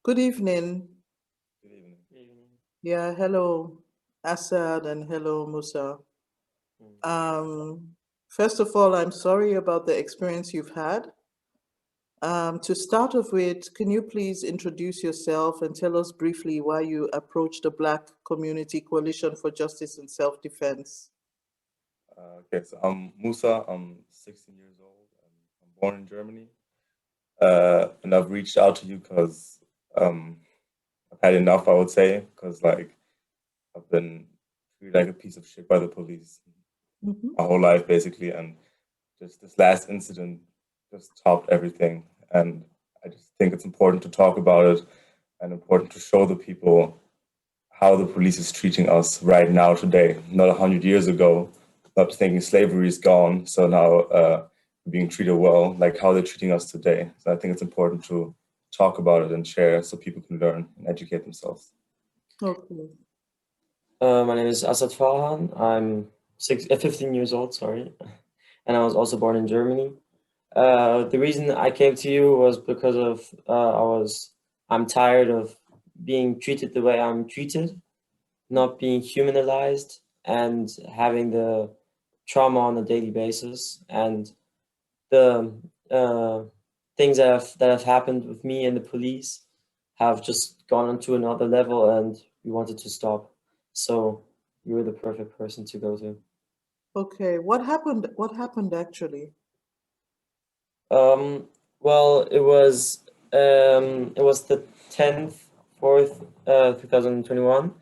Good evening. Good evening. Evening. Yeah, hello, Asad, and hello, Musa. Mm. First of all, I'm sorry about the experience you've had. To start off with, can you please introduce yourself and tell us briefly why you approached the Black Community Coalition for Justice and Self-Defense? Okay, so I'm Musa. I'm 16 years old. I'm born in Germany, and I've reached out to you because um, I've had enough. I would say because I've been treated like a piece of shit by the police Mhm. my whole life, basically, and just this last incident just topped everything. And I just think it's important to talk about it and important to show the people how the police is treating us right now today, not 100 years ago, not thinking slavery is gone, so now being treated well, like how they're treating us today. So I think it's important to talk about it and share so people can learn and educate themselves. Okay. My name is Asad. I'm 15 years old, sorry, and I was also born in Germany. The reason I came to you was because of I'm tired of being treated the way I'm treated, not being humanized, and having the trauma on a daily basis, and the things that have happened with me and the police have just gone on to another level, and we wanted to stop. So you were the perfect person to go to. Okay. What happened? What happened actually? Well, it was the 10th, 4th, 2021.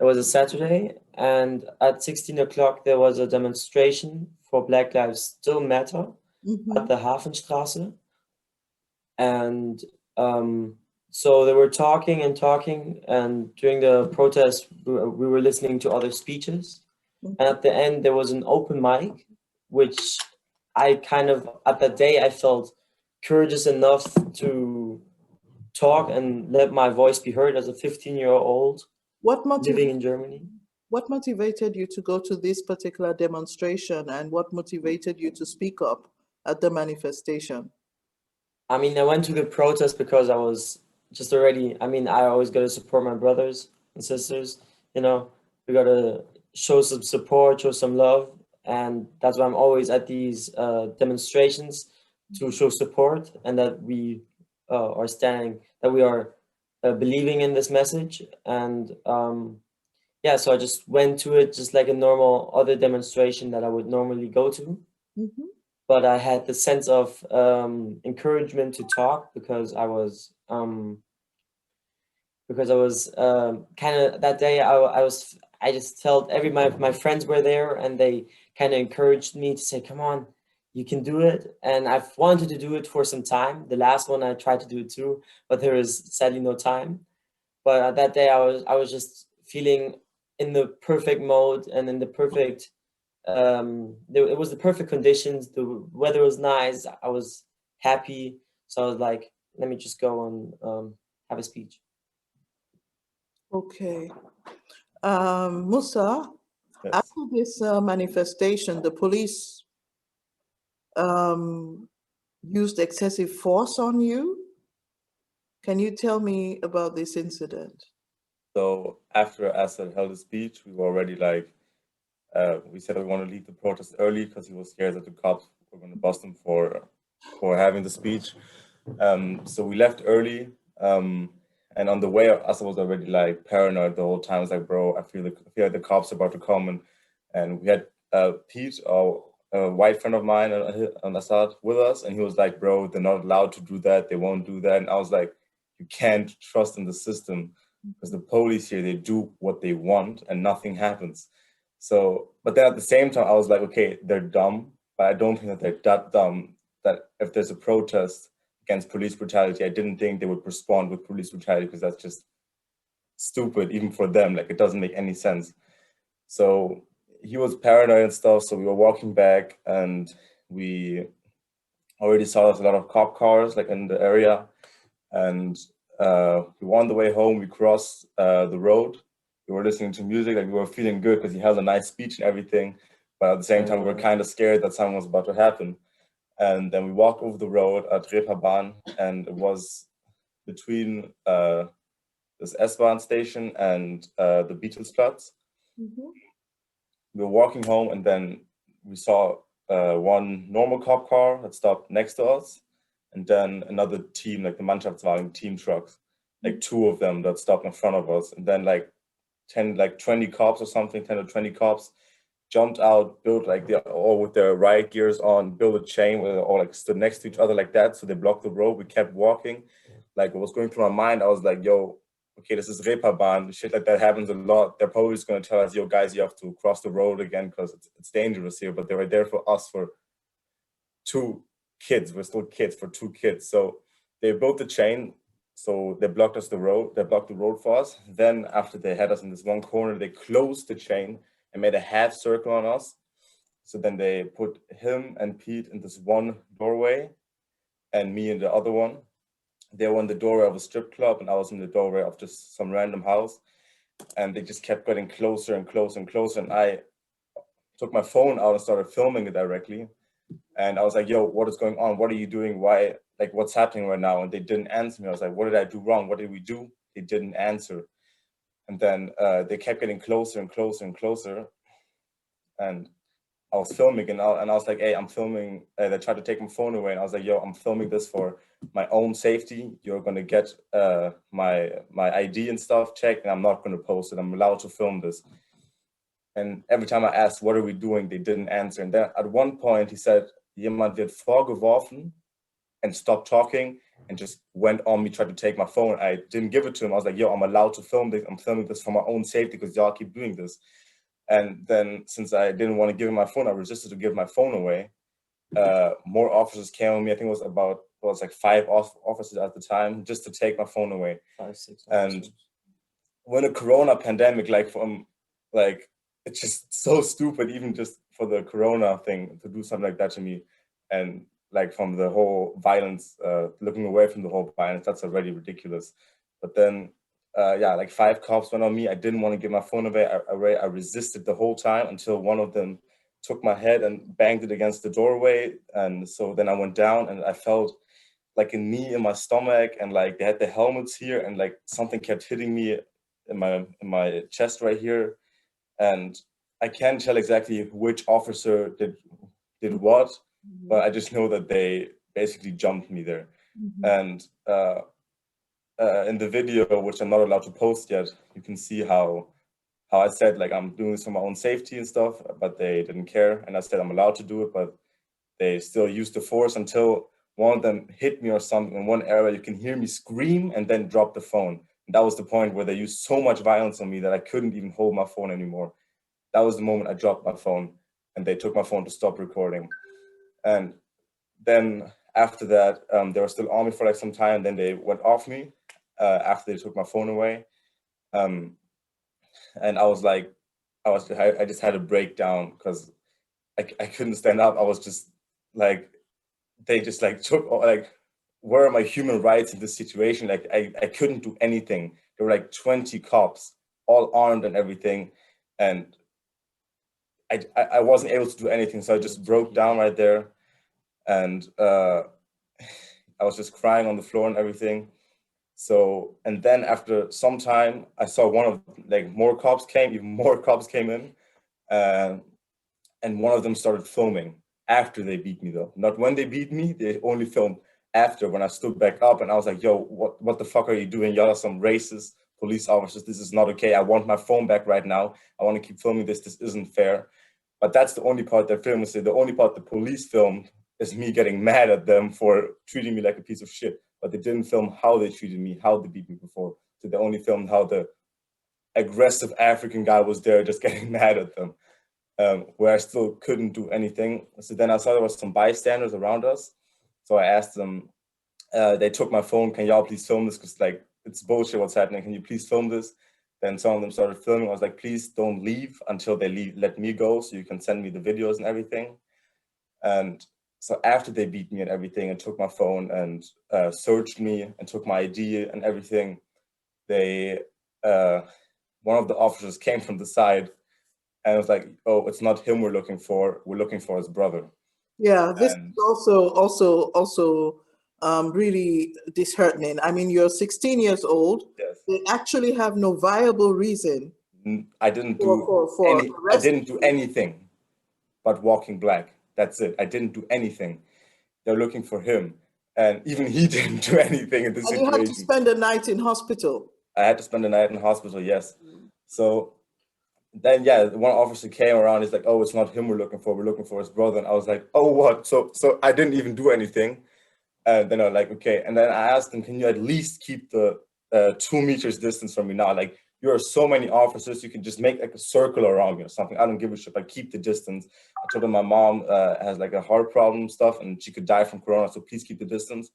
It was a Saturday, and at 16 o'clock there was a demonstration for Black Lives Still Matter at Mm-hmm. the Hafenstraße, and so they were talking and talking, and during the protest we were listening to other speeches, and at the end there was an open mic, which I kind of, at that day, I felt courageous enough to talk and let my voice be heard as a 15-year-old What living motivated in Germany. What motivated you to go to this particular demonstration, and what motivated you to speak up at the manifestation? I mean, I went to the protest because I was just already, I mean, I always got to support my brothers and sisters, you know, we got to show some support, show some love. And that's why I'm always at these demonstrations, to show support, and that we are standing, that we are believing in this message. And yeah, so I just went to it just like a normal other demonstration that I would normally go to. Mhm. But I had the sense of encouragement to talk because I was kind of, that day I just felt my friends were there, and they kind of encouraged me to say, come on, you can do it. And I've wanted to do it for some time. The last one I tried to do it too, but there was sadly no time. But that day I was just feeling in the perfect mode and in the perfect it was the perfect conditions. The weather was nice. I was happy, so I was like, let me just go and have a speech. Okay. Musa, Yes. after this manifestation, the police um, used excessive force on you. Can you tell me about this incident? So after Assad held his speech, we were already we said we want to leave the protest early because he was scared that the cops were going to bust him for having the speech. So we left early. And on the way, Assad was already like paranoid the whole time. I was like, bro, I feel like the cops are about to come. And we had Pete, a white friend of mine, and Assad with us. And he was like, bro, they're not allowed to do that. They won't do that. And I was like, you can't trust in the system because the police here, they do what they want and nothing happens. So, but then at the same time, I was like, okay, they're dumb, but I don't think that they're that dumb that if there's a protest against police brutality, I didn't think they would respond with police brutality because that's just stupid, even for them. Like, it doesn't make any sense. So he was paranoid and stuff. So we were walking back, and we already saw there's a lot of cop cars like in the area, and we were on the way home. We crossed the road. We were listening to music, like we were feeling good because he held a nice speech and everything. But at the same time, we were kind of scared that something was about to happen. And then we walked over the road at Reeperbahn, and it was between this S-Bahn station and the Beatlesplatz. Mhm. We were walking home, and then we saw one normal cop car that stopped next to us, and then another team, like the Mannschaftswagen team trucks, like 2 of them that stopped in front of us, and then like 20 cops or something, 10 or 20 cops jumped out, built like all with their riot gears on, built a chain where they all like stood next to each other like that, so they blocked the road. We kept walking. Like, what was going through my mind, I was like, yo, okay, this is Reeperbahn, shit like that happens a lot. They're probably just gonna tell us, yo guys, you have to cross the road again because it's dangerous here, but they were there for us, for 2 kids. We're still kids, for 2 kids. So they built the chain, so they blocked the road for us. Then after they had us in this one corner, they closed the chain and made a half circle on us. So then they put him and Pete in this one doorway and me in the other one. They were in the doorway of a strip club and I was in the doorway of just some random house. And they just kept getting closer and closer and closer. And I took my phone out and started filming it directly. And I was like, yo, what is going on? What are you doing? Why, like, what's happening right now? And they didn't answer me. I was like, what did I do wrong? What did we do? They didn't answer. And then they kept getting closer and closer and closer. And I was filming and I was like, hey, I'm filming. They tried to take my phone away. And I was like, yo, I'm filming this for my own safety. You're going to get my ID and stuff checked, and I'm not going to post it. I'm allowed to film this. And every time I asked, what are we doing? They didn't answer. And then at one point he said, jemand wird vorgeworfen, and stopped talking and just went on me, tried to take my phone. I didn't give it to him. I was like, yo, I'm allowed to film this. I'm filming this for my own safety because y'all keep doing this. And then since I didn't want to give him my phone, I resisted to give my phone away. More officers came on me. I think it was like 5 officers at the time, just to take my phone away. 5, 6 And when a Corona pandemic, it's just so stupid, even just for the Corona thing, to do something like that to me. And like from the whole violence, looking away from the whole violence, that's already ridiculous. But then, yeah, like 5 cops went on me. I didn't want to give my phone away. I resisted the whole time until one of them took my head and banged it against the doorway. And so then I went down and I felt like a knee in my stomach, and like they had the helmets here, and like something kept hitting me in my chest right here. And I can't tell exactly which officer did what, but I just know that they basically jumped me there. And in the video, which I'm not allowed to post yet, you can see how I said, like, I'm doing this for my own safety and stuff, but they didn't care. And I said I'm allowed to do it, but they still used the force until one of them hit me or something in one area. You can hear me scream and then drop the phone. And that was the point where they used so much violence on me that I couldn't even hold my phone anymore. That was the moment I dropped my phone, and they took my phone to stop recording. And then after that, they were still on me for like some time. Then they went off me after they took my phone away. And I was like, I just had a breakdown because I couldn't stand up. I was just like, they just like took, like, where are my human rights in this situation? Like, I couldn't do anything. There were like 20 cops, all armed and everything. And I wasn't able to do anything. So I just broke down right there. And I was just crying on the floor and everything. So, and then after some time, I saw even more cops came in. And one of them started filming after they beat me, though. Not when they beat me, they only filmed after, when I stood back up. And I was like, yo, what the fuck are you doing? Y'all are some racist police officers. This is not okay. I want my phone back right now. I want to keep filming this. This isn't fair. But that's the only part they're filming. So the only part the police filmed is me getting mad at them for treating me like a piece of shit. But they didn't film how they treated me, how they beat me before. So they only filmed how the aggressive African guy was there just getting mad at them. Where I still couldn't do anything. So then I saw there was some bystanders around us. So I asked them, they took my phone, can y'all please film this? Because like, it's bullshit what's happening. Can you please film this? Then some of them started filming. I was like, please don't leave until they let me go, so you can send me the videos and everything. And so after they beat me and everything and took my phone and searched me and took my ID and everything, they, one of the officers came from the side and was like, oh, it's not him we're looking for his brother. Yeah, this is also really disheartening. I mean, you're 16 years old. Yes. They actually have no viable reason. I didn't for I arresting didn't do you. anything but walking black. That's it. I didn't do anything. They're looking for him. And even he didn't do anything in this And you situation. had to spend a night in hospital. I had to spend the night in hospital, yes. So then, yeah, one officer came around. He's like, "Oh, it's not him we're looking for. We're looking for his brother." And I was like, "Oh, what?" So I didn't even do anything. And then I was like, "Okay." And then I asked him, "Can you at least keep the 2 meters distance from me now? Like, you are so many officers, you can just make like a circle around me or something. I don't give a shit. Like, keep the distance." I told him my mom has like a heart problem stuff and she could die from corona, so please keep the distance.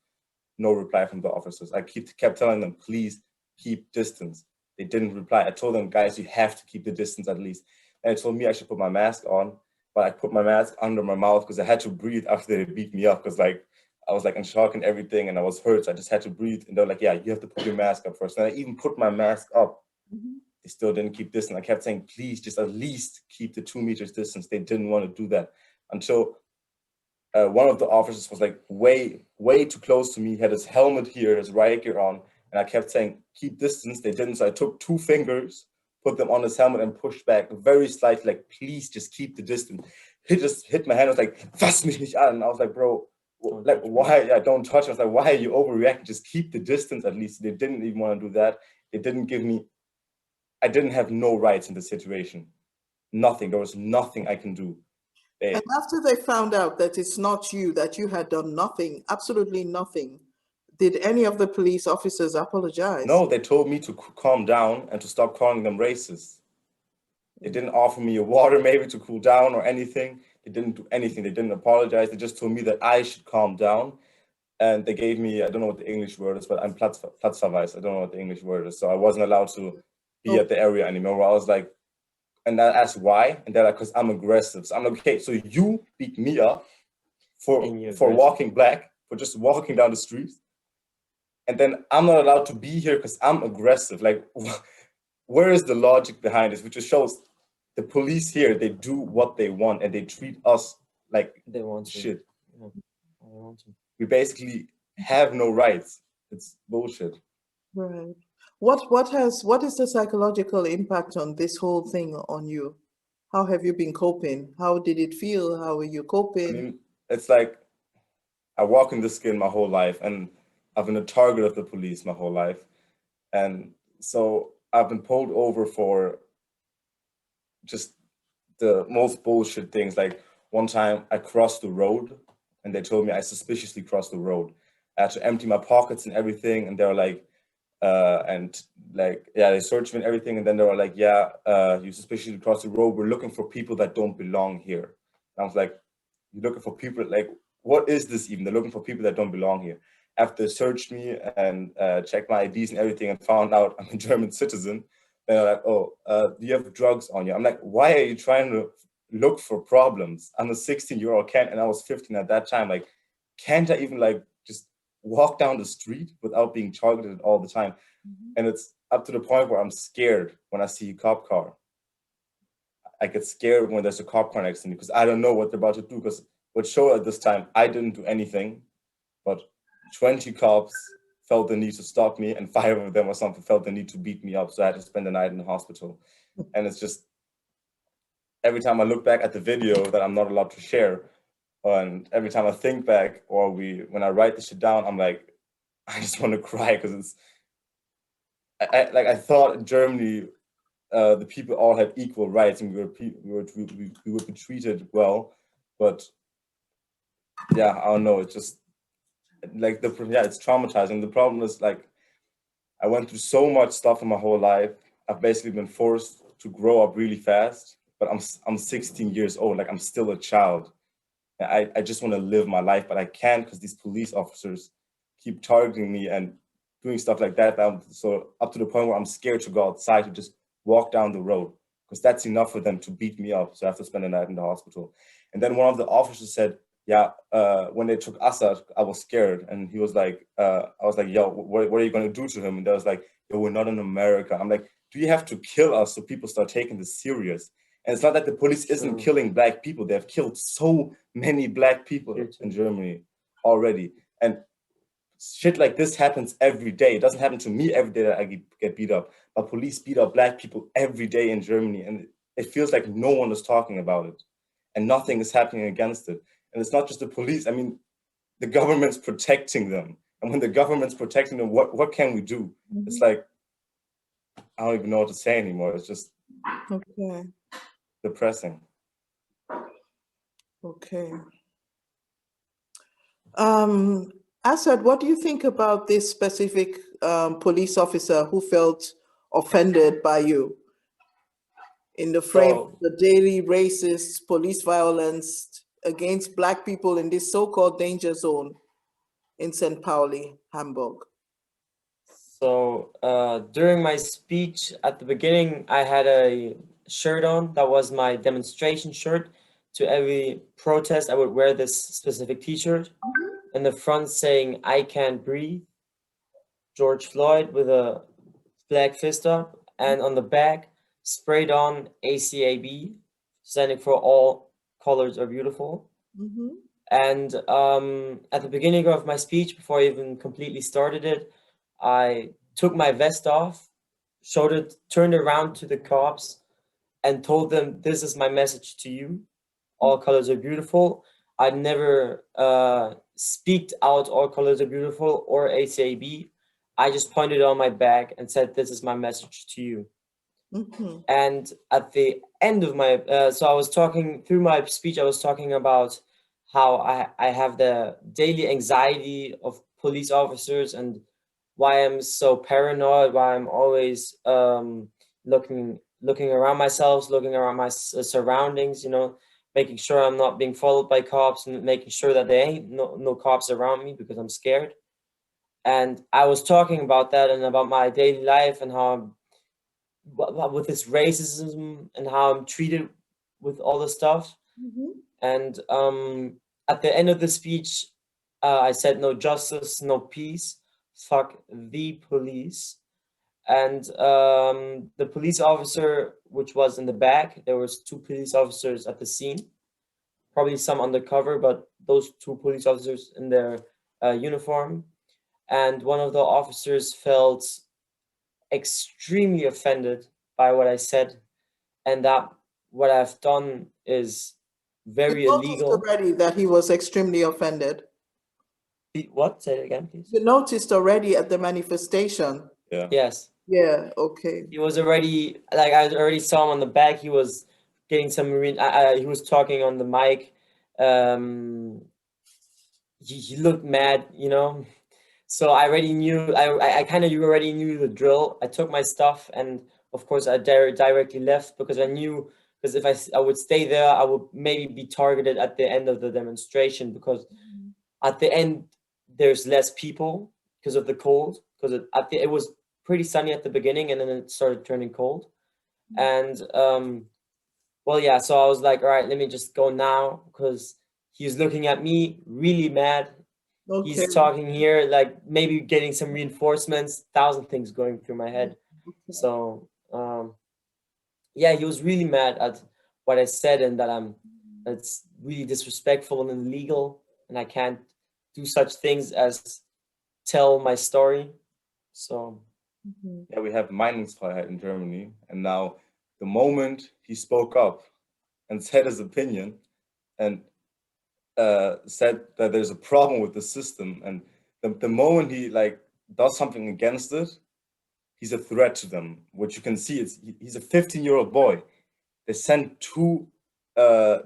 No reply from the officers. I kept telling them, please keep distance. They didn't reply. I told them, guys, you have to keep the distance at least. And they told me I should put my mask on, but I put my mask under my mouth because I had to breathe after they beat me up, because like I was like in shock and everything and I was hurt. So I just had to breathe. And they're like, yeah, you have to put your mask up first. And I even put my mask up. They still didn't keep distance. I kept saying, please just at least keep the 2 meters distance. They didn't want to do that until one of the officers was like way too close to me. He had his helmet here, his riot gear on, and I kept saying, keep distance. They didn't. So I took 2 fingers, put them on his helmet and pushed back very slightly, like, please just keep the distance. He just hit my hand. I was like, fass mich nicht an. And I was like, bro, like, why? Yeah, don't touch me. I was like, why are you overreacting? Just keep the distance at least. They didn't even want to do that. They didn't give me, I didn't have no rights in the situation. Nothing. There was nothing I can do. And after they found out that it's not you, that you had done nothing, absolutely nothing, did any of the police officers apologize? No, they told me to calm down and to stop calling them racist. They didn't offer me a water maybe to cool down or anything. They didn't do anything. They didn't apologize. They just told me that I should calm down. And they gave me, I don't know what the English word is, but I'm Platzverweis. I don't know what the English word is. So I wasn't allowed to be at the area anymore. I was like, and I asked why, and they're like, because I'm aggressive. So I'm like, okay, so you beat me up for walking black, for just walking down the street, and then I'm not allowed to be here because I'm aggressive. Like, where is the logic behind this? Which just shows the police here, they do what they want and they treat us like they want shit. Yeah. They want to. We basically have no rights. It's bullshit. Right. What is the psychological impact on this whole thing on you? How have you been coping? How did it feel? How are you coping? I mean, it's like I walk in this skin my whole life and I've been a target of the police my whole life. And so I've been pulled over for just the most bullshit things. Like one time I crossed the road and they told me I suspiciously crossed the road. I had to empty my pockets and everything. And they were like, they searched me and everything. And then they were like, yeah, you suspiciously crossed the road. We're looking for people that don't belong here. And I was like, you're looking for people, like, what is this even? They're looking for people that don't belong here. After they searched me and checked my IDs and everything and found out I'm a German citizen, they're like, oh, do you have drugs on you? I'm like, why are you trying to look for problems? I'm a 16-year-old kid and I was 15 at that time. Like, can't I even like just walk down the street without being targeted all the time? And it's up to the point where I'm scared when I see a cop car. I get scared when there's a cop car next to me because I don't know what they're about to do. Because what showed at this time, I didn't do anything, but 20 cops felt the need to stop me, and 5 of them or something felt the need to beat me up. So I had to spend the night in the hospital. And it's just, every time I look back at the video that I'm not allowed to share, and every time I think back, or when I write this shit down, I'm like, I just want to cry because it's, I thought in Germany, the people all had equal rights and we would be treated well, but yeah, I don't know. It's just like it's traumatizing. The problem is like I went through so much stuff in my whole life. I've basically been forced to grow up really fast, but I'm 16 years old. Like I'm still a child. I just want to live my life, but I can't because these police officers keep targeting me and doing stuff like that. So up to the point where I'm scared to go outside to just walk down the road because that's enough for them to beat me up. So I have to spend the night in the hospital. And then one of the officers said, yeah, when they took Assad, I was scared. And he was like, I was like, yo, what are you going to do to him? And they was like, yo, we're not in America. I'm like, do you have to kill us so people start taking this serious? And it's not that the police isn't killing Black people. They've killed so many Black people in Germany already. And shit like this happens every day. It doesn't happen to me every day that I get beat up, but police beat up Black people every day in Germany, and it feels like no one is talking about it, and nothing is happening against it. And it's not just the police. I mean, the government's protecting them, and when the government's protecting them, what can we do? It's like, I don't even know what to say anymore. It's just depressing. Okay. Asad, what do you think about this specific police officer who felt offended by you in the frame of the daily racist police violence against Black people in this so-called danger zone in St. Pauli, Hamburg? So during my speech at the beginning, I had a shirt on that was my demonstration shirt. To every protest, I would wear this specific t-shirt. In the front saying, "I can't breathe," George Floyd with a flag fist up. And on the back, sprayed on A.C.A.B, standing for All Colors Are Beautiful. And at the beginning of my speech, before I even completely started it, I took my vest off, showed it, turned around to the cops and told them, "This is my message to you. All colors are beautiful." I never speaked out "All colors are beautiful" or A.C.A.B. I just pointed on my back and said, "This is my message to you." And at the end of my, so I was talking, through my speech, I was talking about how I have the daily anxiety of police officers and why I'm so paranoid, why I'm always looking around myself, looking around my surroundings, you know, making sure I'm not being followed by cops and making sure that there ain't no cops around me because I'm scared. And I was talking about that and about my daily life and how I'm, with this racism and how I'm treated with all the stuff. And at the end of the speech, I said, "No justice, no peace, fuck the police." And the police officer, which was in the back, there was 2 police officers at the scene, probably some undercover, but those 2 police officers in their uniform. And one of the officers felt extremely offended by what I said, and that what I've done is very illegal. Already that he was extremely offended. What? Say it again, please. You noticed already at the manifestation. Yeah. Yes. Yeah. Okay. He was already, like, I already saw him on the back. He was getting some he was talking on the mic. He looked mad, you know. So I already knew. I kind of already knew the drill. I took my stuff and of course I directly left because I knew, because if I would stay there, I would maybe be targeted at the end of the demonstration, because at the end there's less people because of the cold, because it was pretty sunny at the beginning and then it started turning cold. And well, yeah, so I was like, all right, let me just go now, because he's looking at me really mad. Okay. He's talking here, like maybe getting some reinforcements, 1,000 things going through my head. Okay. So yeah, he was really mad at what I said and that it's really disrespectful and illegal, and I can't do such things as tell my story. So yeah, we have Meinungsfreiheit in Germany, and now the moment he spoke up and said his opinion and said that there's a problem with the system, and the moment he like does something against it, he's a threat to them. What you can see is he's a 15-year-old boy. They sent 2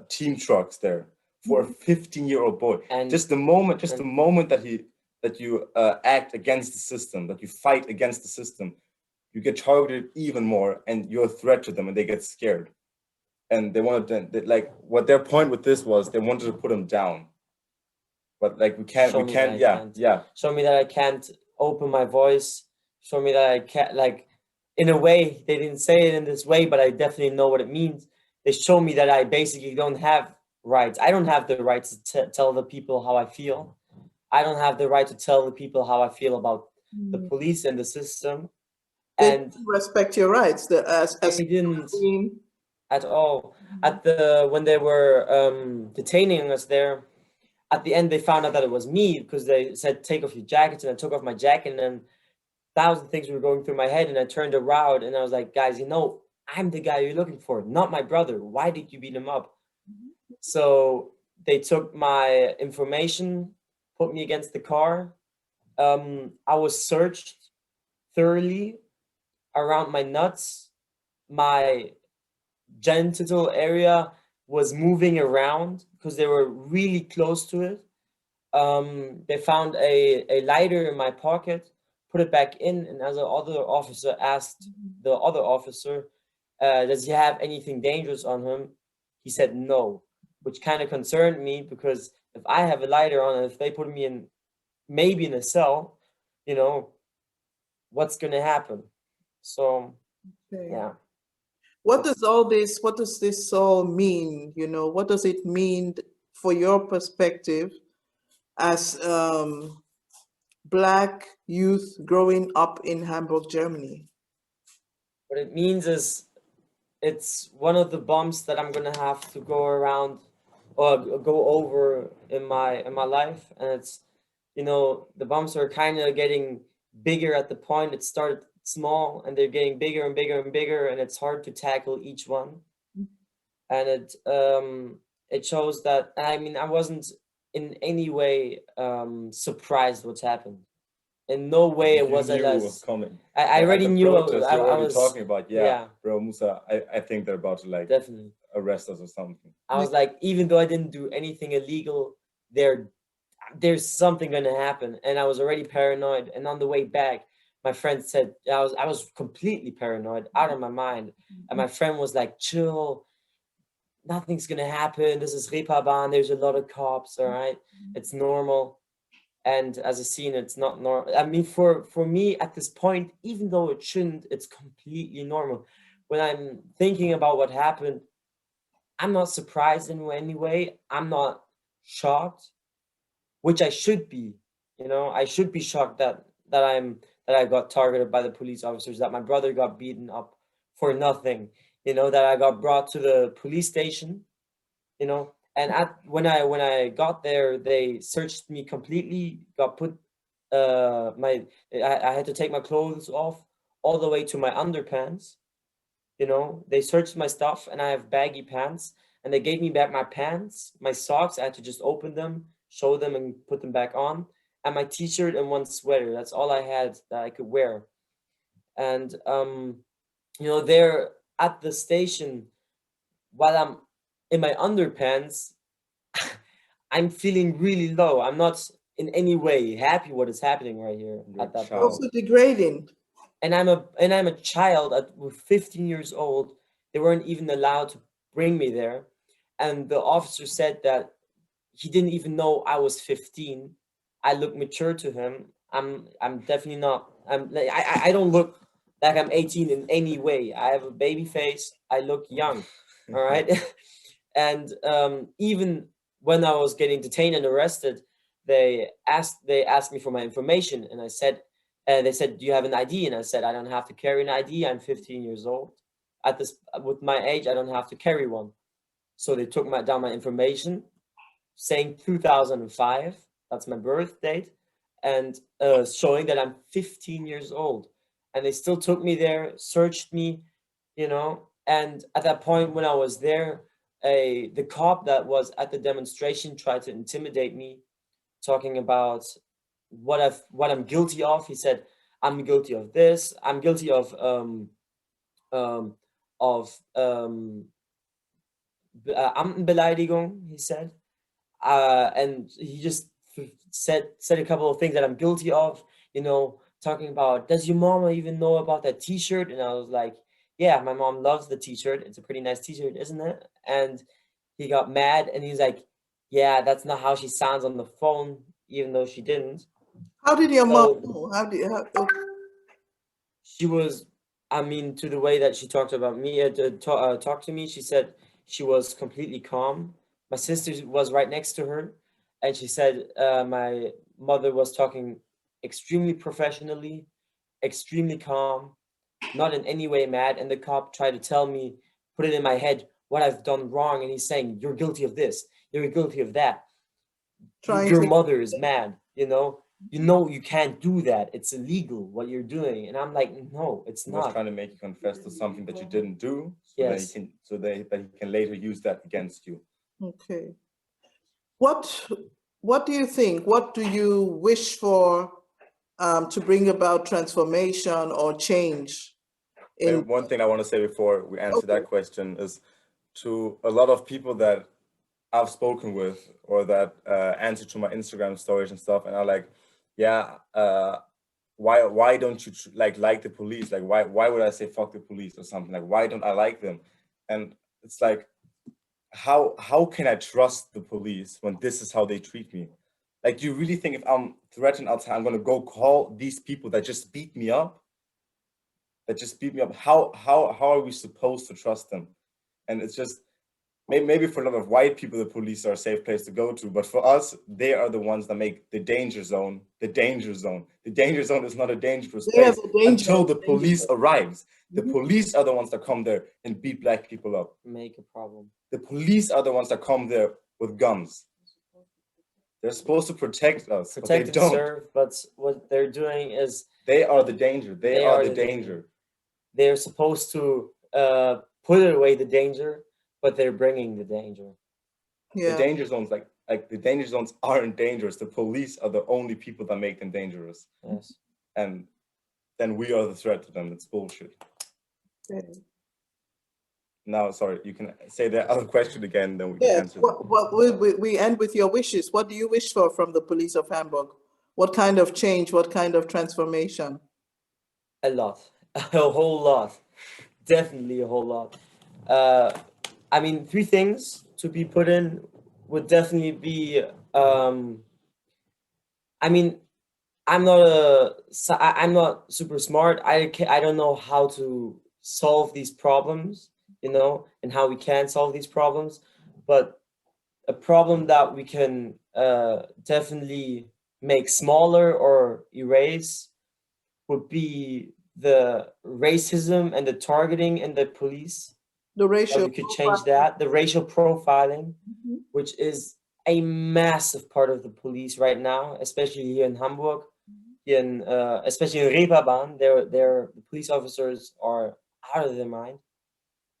team trucks there for a 15-year-old boy. And just the moment that you act against the system, that you fight against the system, you get targeted even more, and you're a threat to them, and they get scared. And they wanted to, like, what their point with this was, they wanted to put him down. But like we can't, yeah. Show me that I can't open my voice. Show me that I can't, like, in a way, they didn't say it in this way, but I definitely know what it means. They show me that I basically don't have rights. I don't have the right to tell the people how I feel. I don't have the right to tell the people how I feel about the police and the system. And they respect your rights. They didn't at all. When they were detaining us there, at the end, they found out that it was me because they said, take off your jackets. And I took off my jacket, and then 1,000 things were going through my head. And I turned around and I was like, guys, you know, I'm the guy you're looking for, not my brother. Why did you beat him up? So they took my information, put me against the car. I was searched thoroughly around my nuts. My genital area was moving around because they were really close to it. They found a lighter in my pocket, put it back in, and as the other officer asked the other officer, does he have anything dangerous on him? He said no, which kind of concerned me, because if I have a lighter on and if they put me in, maybe in a cell, you know, what's gonna happen? So, Okay. yeah. What does this all mean? You know, what does it mean for your perspective as Black youth growing up in Hamburg, Germany? What it means is it's one of the bumps that I'm gonna have to go around or go over in my life, and it's, you know, the bumps are kind of getting bigger at the point. It started small and they're getting bigger and bigger and bigger, and it's hard to tackle each one. And it shows that, I mean, I wasn't in any way surprised what's happened. In no way it was knew a it was coming. I already knew protest, I you're already was talking about, yeah, bro, Musa, I think they're about to like definitely. arrest us or something. I was like, even though I didn't do anything illegal, there's something gonna happen, and I was already paranoid. And on the way back, my friend said I was completely paranoid, out of my mind. And my friend was like, "Chill, nothing's gonna happen. This is Reeperbahn. There's a lot of cops. All right, it's normal." And as a scene, it's not normal. I mean, for me at this point, even though it shouldn't, it's completely normal. When I'm thinking about what happened, I'm not surprised in any way. I'm not shocked, which I should be. You know, I should be shocked that I got targeted by the police officers, that my brother got beaten up for nothing. You know, that I got brought to the police station. You know, and when I got there, they searched me completely. Got put I had to take my clothes off all the way to my underpants. You know, they searched my stuff, and I have baggy pants, and they gave me back my pants, my socks. I had to just open them, show them, and put them back on, and my t-shirt and one sweater. That's all I had that I could wear. And you know, there at the station, while I'm in my underpants, I'm feeling really low. I'm not in any way happy what is happening right here at that point. Also degrading. And I'm a child at 15 years old. They weren't even allowed to bring me there. And the officer said that he didn't even know I was 15. I look mature to him. I'm definitely not. I'm like, I don't look like I'm 18 in any way. I have a baby face. I look young. All right. And even when I was getting detained and arrested, they asked me for my information, and I said, they said, "Do you have an ID?" And I said, "I don't have to carry an ID. I'm 15 years old. At this, with my age, I don't have to carry one." So they took down my information, saying 2005. That's my birth date, and showing that I'm 15 years old. And they still took me there, searched me, you know. And at that point, when I was there, the cop that was at the demonstration tried to intimidate me, talking about what I'm guilty of. He said, "I'm guilty of this. I'm guilty of Amtenbeleidigung," he said. And he just said a couple of things that I'm guilty of, you know, talking about, does your mama even know about that t-shirt? And I was like, yeah, my mom loves the t-shirt. It's a pretty nice t-shirt, isn't it? And he got mad, and he's like, yeah, that's not how she sounds on the phone, even though she didn't. How did your mom know? She was, I mean, to the way that she talked about me, talked to me, she said she was completely calm. My sister was right next to her, and she said my mother was talking extremely professionally, extremely calm, not in any way mad. And the cop tried to tell me, put it in my head what I've done wrong, and he's saying, you're guilty of this, you're guilty of that. your mother is mad, you know you can't do that. It's illegal what you're doing. And I'm like, no, it's not. He was trying to make you confess to something that you didn't do, so Yes. that he can later use that against you. Okay. What do you think? What do you wish for to bring about transformation or change? One thing I want to say before we answer that question is to a lot of people that I've spoken with or that answer to my Instagram stories and stuff, and are like, yeah, why don't you like the police? Like, why would I say fuck the police or something? Like, why don't I like them? And it's like, how can I trust the police when this is how they treat me? Like, do you really think if I'm threatened outside, I'm gonna go call these people that just beat me up? How are we supposed to trust them? And it's just, maybe for a lot of white people, the police are a safe place to go to, but for us, they are the ones that make the danger zone the danger zone. The danger zone is not a dangerous place until the police arrives. The police are the ones that come there and beat black people up. Make a problem. The police are the ones that come there with guns. They're supposed to protect us, protect but they don't. Serve, but what they're doing is they are the danger. They are the danger. They're supposed to put away the danger, but they're bringing the danger. Yeah. The danger zones, like the danger zones aren't dangerous. The police are the only people that make them dangerous. Yes. And then we are the threat to them. It's bullshit. Okay. Now, sorry, you can say the other question again, then we can answer. We end with your wishes. What do you wish for from the police of Hamburg? What kind of change? What kind of transformation? A lot. A whole lot. Definitely a whole lot. I mean, 3 things to be put in would definitely be, I mean, I'm not super smart. I don't know how to solve these problems, you know, and how we can solve these problems. But a problem that we can definitely make smaller or erase would be the racism and the targeting in the police. The racial we could change that. The racial profiling, which is a massive part of the police right now, especially here in Hamburg, especially in Reeperbahn. The police officers are out of their mind.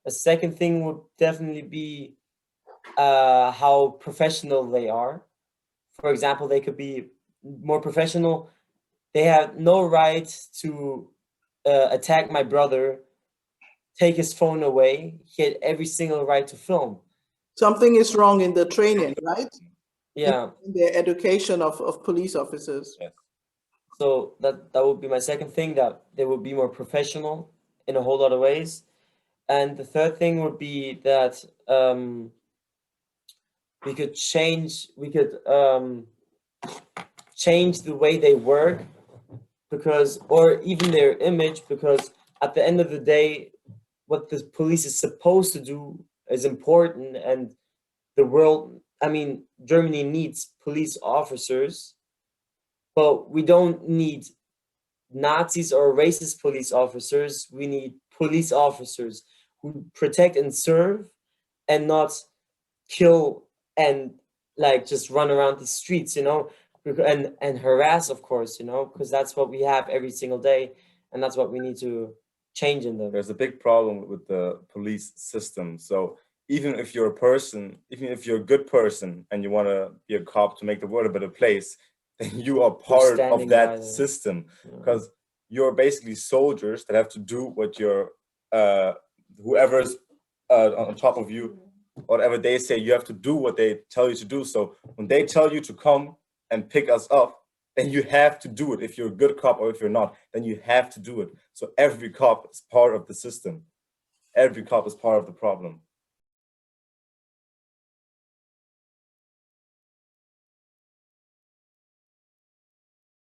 A second thing would definitely be how professional they are. For example, they could be more professional. They have no right to attack my brother, take his phone away. He had every single right to film. Something is wrong in the training, right? Yeah. In the education of police officers. Yes. So that would be my second thing, that they would be more professional in a whole lot of ways. And the third thing would be that we could change the way they work, or even their image, because at the end of the day, what the police is supposed to do is important, and the world, I mean, Germany needs police officers, but we don't need Nazis or racist police officers. We need police officers who protect and serve, and not kill and like just run around the streets, you know, and harass, of course, you know, because that's what we have every single day, and that's what we need to change in them. There's a big problem with the police system. So even if you're a good person and you want to be a cop to make the world a better place, then you are part of that system, because you're basically soldiers that have to do what your whoever's on top of you, whatever they say, you have to do what they tell you to do. So when they tell you to come and pick us up, then you have to do it. If you're a good cop or if you're not, then you have to do it. So every cop is part of the system. Every cop is part of the problem.